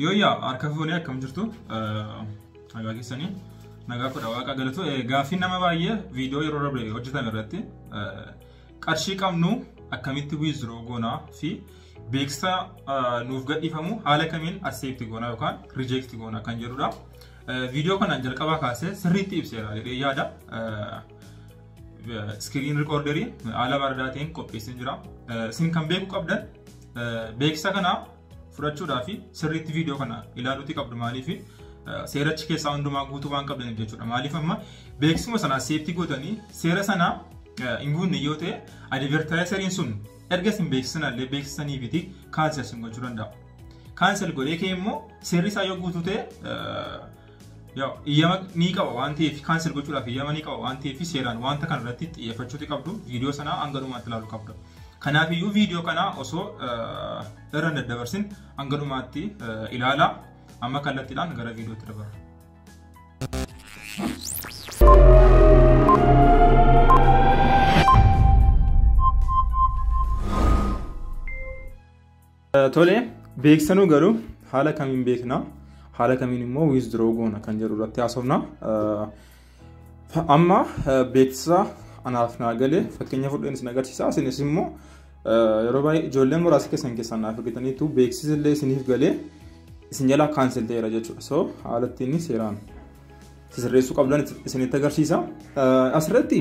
Yooyyaa harka fuunee akkam jirtu nagaa keessanii nagaa kudha waaqa galatu gaafiin nama baay'ee viidiyoo yeroo darbe hojjetame irratti qarshii qabnu akkamitti withdraw goonaa fi beeksisa nuuf gadhiifamu haala kamiin accept goonaa yookaan reject goonaa kan jedhudha. Viidiyoo kana jalqabaa kaasee sirriitti ibseera jedhee yaada. Screen recorderii haala bareedaatiin qopheessee jira. Isin kan beekuu qabdan beeksisa kana fudhachuudhaa fi sirriitti viidiyoo kana ilaaluutii qabdu maaliif seerachi keessaa hundumaa guutuu waan qabdaniif jechuudha. Maaliif amma beeksisuma sana accept gootanii seera sana hin guunne yoo ta'e advertiseriin sun erga isin beeksisanallee beeksisaniifiti cancel isin gochuu danda'a. Cancel godhee kee immoo seerri isaa yoo guutuu ta'e iyyama ni qaba waan ta'eef cancel gochuudhaaf iyyama ni qaba waan ta'eef seeraan wanta kana irratti xiyyeeffachuuti qabdu viidiyoo sana hanga dhumaatti ilaaluu qabdu. Kanaaf iyyuu viidiyoo kana osoo irra daddabarsin hanga dhumaatti ilaalaa amma kallattiidhaan gara viidiyootti dabarra. Tole beeksisanuu garuu haala kamiin beekna haala kamiin immoo withdraw goona kan jedhu irratti haasofna. Amma beeksisa anaaf naa galee fakkeenya fudheen isin agarsiisa. Isinis immoo yeroo baay'ee ijoolleen muraasa keessan naaf argitaniitu beeksisa illee isiniif galee isin jalaa cancel ta'eera jechuudha. So haala ittiin seeraan sirreessuu qabdan isinitti agarsiisa. Asirratti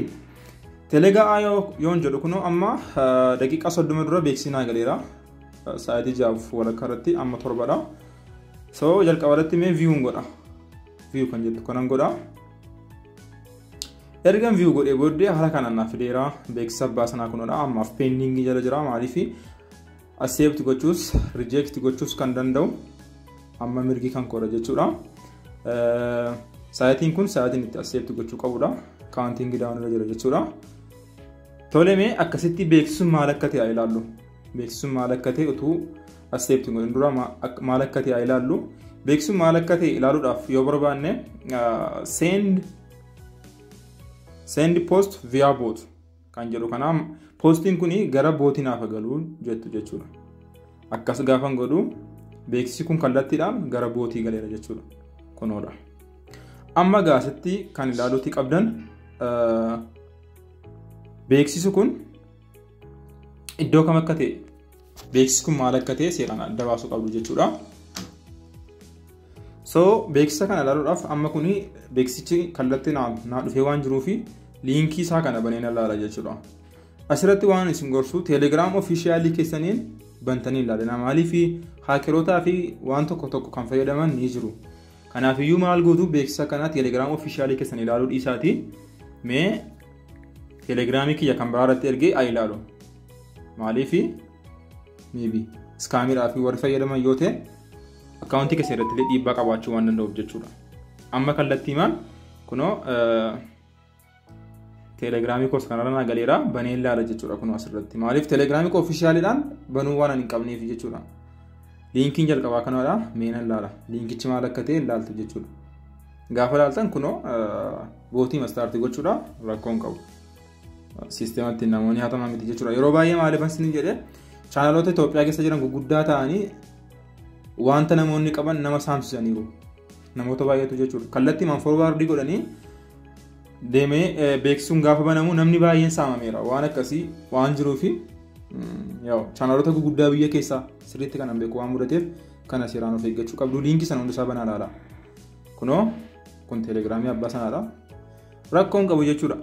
telegaa yoon jedhu kunoo amma daqiiqaa 30 dura beeksisni naa galeera. Sa'aatii 6 walakkaa irratti amma 7dha. So jalqaba irratti mee view godha. View kan jettu kanan godha. Ergan view godhee booddee haala kanaan naaf fideera beeksisa baasanaa kunodha. Ammaaf pending jala jira maaliif accept gochuus reject gochuus kan danda'u amma mirgi kan koora jechuudha. Sa'aatiin kun sa'aatiin itti accept gochuu qabudha. Counting down irra jira jechuudha. Tole mee akkasitti beeksisuun maal akka ta'e ilaallu. Beeksisuun maal akka ta'e utuu accept godhin dura maal akka ta'e ilaallu. Beeksisuun maal akka ta'e ilaaluudhaaf yoo barbaanne send post via bot kan jedhu kana postiin kuni gara bootii naaf galuu jettu jechuudha. Akkas gaafan godhu beeksisi kun kallattiidhaan gara bootii galeera jechuudha. Kunoodha. Amma gaasitti kan ilaaluutii qabdan beeksisi kun iddoo kam akka ta'e beeksisi kun maal akka ta'e seeraan adda baasuu qabdu jechuudha. So beeksisa kana ilaaluudhaaf amma kuni beeksisichi kallattii naa dhufee waan jiruufi liinkii isaa kana baneen ilaala jechuudha. Asirratti waan isin gorsu Telegram officialii keessaniin bantanii ilaalina. Maaliif haakerootaa fi waan tokko kan fayyadaman ni jiru. Kanaaf iyyuu maal gootu beeksisa kana Telegram officialii keessan ilaaluu dhiisaati. Mee Telegramii kiyya kan biraa irratti ergee ilaalu. Maaliif maybe scaamiidhaa fi warri fayyadaman yoo ta'e akkaawuntii keessa irratti dhiibbaa qabaachuu waan danda'uuf jechuudha. Amma kallattii maal kunoo Telegramii koos kanarra naa galeera banee ilaala jechuudha kunoo asirratti. Maaliif Telegramii koo officialiidhaan banuu waan hin qabneef jechuudha. Liinkiin jalqabaa kanadha meena ilaala. Liinkichi maal akka ta'e ilaaltu jechuudha. Gaafa ilaaltan kunoo bootii mastaartii gochuudha rakkoon qabu. Siistematti namoonni hatamaa miti jechuudha. Yeroo baay'ee maaliif isin jedhee chaanaloota Itoophiyaa keessa jiran gurguddaa ta'anii wanta namoonni qaban nama saamsisaniiru. Namoota baay'eetu jechuudha. Kallattii man forwardii godhanii deemee beeksisuun gaafa banamu namni baay'een saamameera. Waan akkasii waan jiruufi chaanaloota gurguddaa biyya keessaa sirriitti kanan beeku waan mudateef kana seeraan of eeggachuu qabdu. Liinkii sana hundisaa banaa ilaala. Kunoo kun Telegiraamii abbaa sanaadha. Rakkoon qabu jechuudha.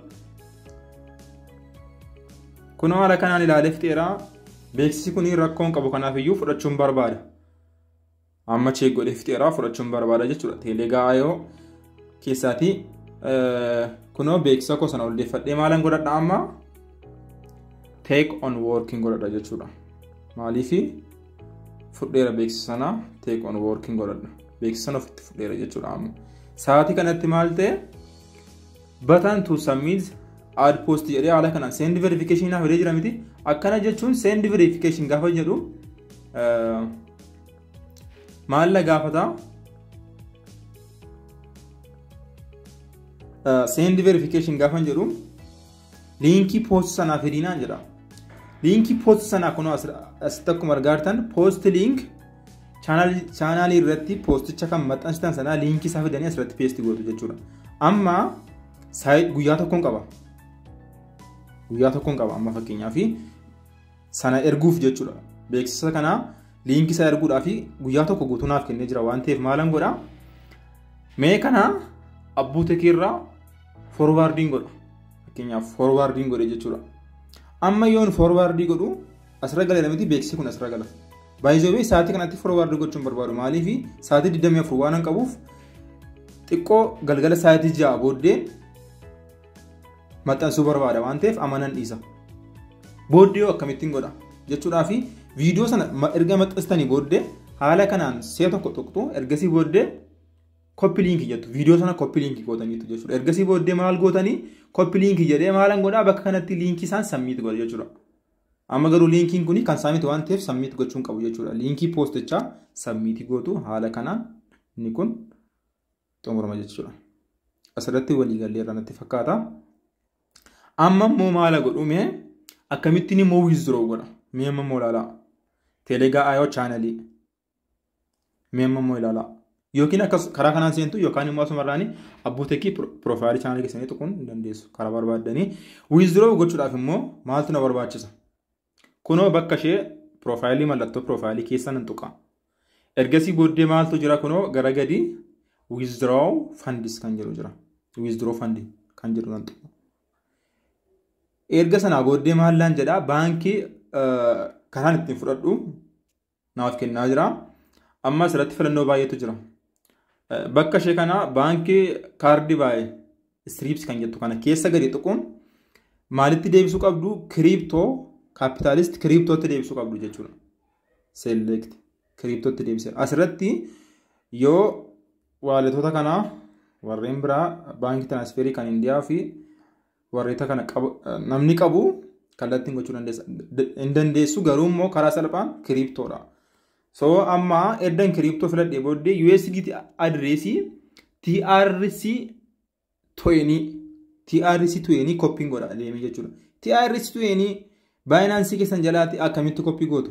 Kunoo haala kanaan ilaalee fixeera. Beeksisi kun rakkoon qabu kanaaf iyyuu fudhachuun barbaada. Amma check godhee fixeera fudhachuun barbaada jechuudha. Telegaa keessaati kunoo beeksisa koo sana oldeeffadhee maalan godhadha amma take on working godhadha jechuudha. Maaliif fudheera beeksisa sana take on working godhadha. Beeksisa sana ofitti fudheera jechuudha amma. Sa'aatii kanatti maal ta'e button to submit add post jedhee haala kanaan send verification naaf jedhee jira miti. Akkana jechuun send verification gaafa jedhu maal la gaafata send verification gaafa jedhu liinkii post sanaa fedinaan jedha. Liinkii post sanaa kunoo asitti akkuma argartan post link chaanaalii irratti poosticha kan maxxansitan sanaa liinkii isaa fidanii asirratti peesti gootu jechuudha. Amma guyyaa tokkoon qaba. Guyyaa tokkoon qaba amma fakkeenyaaf sana erguuf jechuudha. Beeksisa kana liinkii isaa erguudhaaf guyyaa tokko guutuu naaf kennee jira waan ta'eef maalan godha. Mee kana abbuu tekiirraa forwarding godha. Fakkeenyaaf forwarding godhe jechuudha. Amma yoon forwarding godhu asirra galee miti beeksisi kun asirra gala. Baay'ee sa'aatii kanatti forwarding gochuun barbaadu maaliif sa'aatii 24 waan qabuuf xiqqoo galgala sa'aatii 6 booddee maxxansuu barbaada waan ta'eef amanan dhiisa. Booddee akkamittiin godha jechuudhaa fi viidiyoo sana erga maxxansitanii booddee haala kanaan see tokko tuqxu ergasii booddee copy link jettu viidiyoo sana copy link gootaniitu jechuudha. Ergasii booddee maal gootanii copy link jedhee maalan godhaa bakka kanatti linkii isaan submit godha jechuudha. Amma garuu linkiin kun kan submit waan ta'eef submit gochuun qabu jechuudha. Linkii poostichaa submit gootu haala kanaan inni kun xumurama jechuudha. Asirratti walii gallee irraa natti fakkaata. Amma immoo maala godhume akkamittiin immoo withdraw godha. Mee amma immoo ilaalaa. Telegram IO channel. Mee amma immoo ilaalaa. Yookiin akkas karaa kanaan seentu yookaan immoo asumarraani abbuu tekii profile channel keessanii tuquun dandeessu. Karaa barbaaddanii withdraw gochuudhaaf immoo maaltu na barbaachisa? Kunoo bakka ishee profile mallattoo profile keessa nan tuqa. Ergasii booddee maaltu jira kunoo gara gadi withdraw funds kan jedhu jira. Withdraw fund kan jedhu nan tuqa. Erga sanaa booddee maallaan jedhaa baankii karaan ittiin fudhadhu naaf kennaa jira. Amma asirratti filannoo baay'eetu jira. Bakka ishee kana baankii kaardii baay'ee strips kan jettu kana keessa gadi tuquun maalitti deebisuu qabdu crypto capitalist cryptootti deebisuu qabdu jechuudha. Select cryptootti deebisee asirratti yoo waaletoota kanaa warreen biraa baankii transferii kan Indiyaa fi warreeta kana namni qabu kallattiin gochuu dandeessu garuu immoo karaa salphaan cryptoodha. So amma eddan crypto filadhee booddee USDT adreesii TRC20 copying godha deemee jechuudha. TRC20 Binance keessan jalaatti akkamitti copy gootu?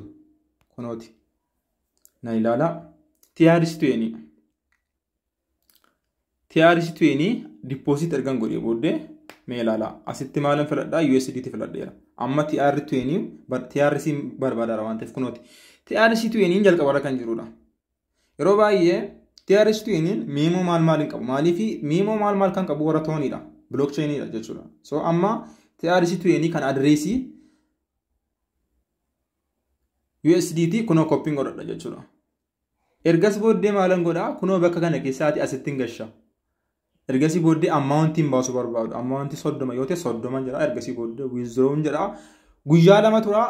Kunooti. Na ilaala. TRC20 deposit ergan godhee booddee mee ilaala. Asitti maalan filadhaa USDT filadheera. Amma TRC barbaadara waan ta'eef kunooti. TRC20 jalqabarra kan jirudha. Yeroo baay'ee TRC20 miimoo maal hin qabu. Maaliif miimoo maal kan qabu warra tooniidha. Blockchainidha jechuudha. So amma TRC20 kan adreesii USDT kunoo copying godhadha jechuudha. Ergas booddee maalan godhaa kunoo bakka kana keessaati asittiin gasha. Ergasii booddee ammauntiin baasuu barbaadu. Ammauntii 30 yoo ta'e 30 jedha. Ergasii booddee withdraw jedha. Guyyaa lama tura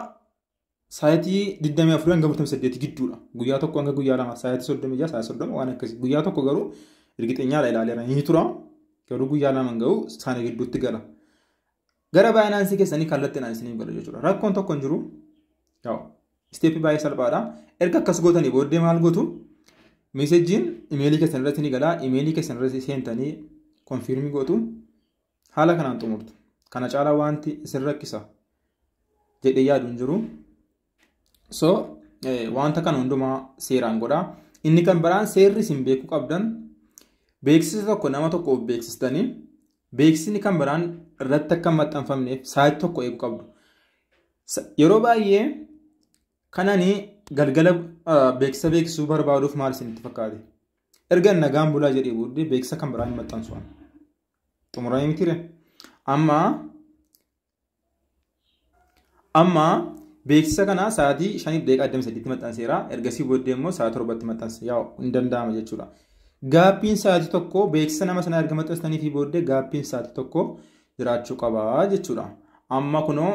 saayitii 24 hanga 48 gidduudha. Guyyaa tokko hanga guyyaa lama saayitii 36 saayitii 30 waan akkasii. Guyyaa tokko garuu ergixeenyaa ilaaleera ni tura. Garuu guyyaa lama ga'u sana gidduutti gala. Gara Binance keessanii kallattiin isiniif gala jechuudha. Rakkoon tokko hin jiru. Yaa'u step baay'ee salphaadha. Erga akkas gootanii booddee maal gootu? Meesejiin imeelii keessan irratti ni gala. Imeelii keessan irratti seentanii konfirmii gootu. Haala kanaan xumurtu. Kana caalaa wanti isin rakkisa jedhee yaadu hin jiru. So wanta kana hundumaa seeraan godha. Inni kan biraan seerri isin beekuu qabdan beeksisa tokko nama tokkoof beeksistanii beeksisni kan biraan irratti akka hin maxxanfamneef sa'aatii tokko eeguu qabdu. Yeroo baay'ee kananii galgala beeksisa beeksisuu barbaaduuf maal isinitti fakkaate? Erga nagaan bulaa jedhee booddee beeksisa kan biraan hin maxxansu. Xumuramee mitiire? Amma beeksisa kana sa'aatii 5:48 maxxanseera. Ergasii booddee immoo sa'aatii 7tti maxxanse. Yaa'u hin danda'ama jechuudha. Gaappiin sa'aatii tokko beeksisa nama sana erga maxxansanii fi booddee gaappiin sa'aatii tokko jiraachuu qaba jechuudha. Amma kunoo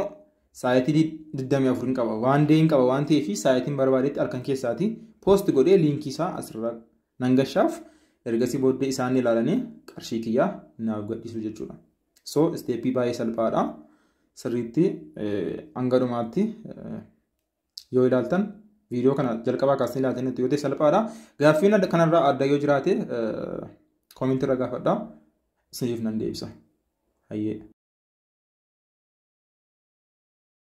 sa'aatii 24 qaba. Waan deeyin qaba waan ta'eef sa'aatiin barbaadetti halkan keessaati poost godhee liinkii isaa asirra nan gashaaf ergasii booddee isaan ilaalanii qarshii kiyyaa naaf gadhiisu jechuudha. So steepii baay'ee salphaadha. Sirriitti hanga dhumaatti yoo ilaaltan viidiyoo kana jalqabaa kaasanii ilaaltanitti yoo ta'e salphaadha. Gaaffiin kanarraa adda yoo jiraate koomentii irra gaafadhaa isiniif nan deebisa. Hayyee.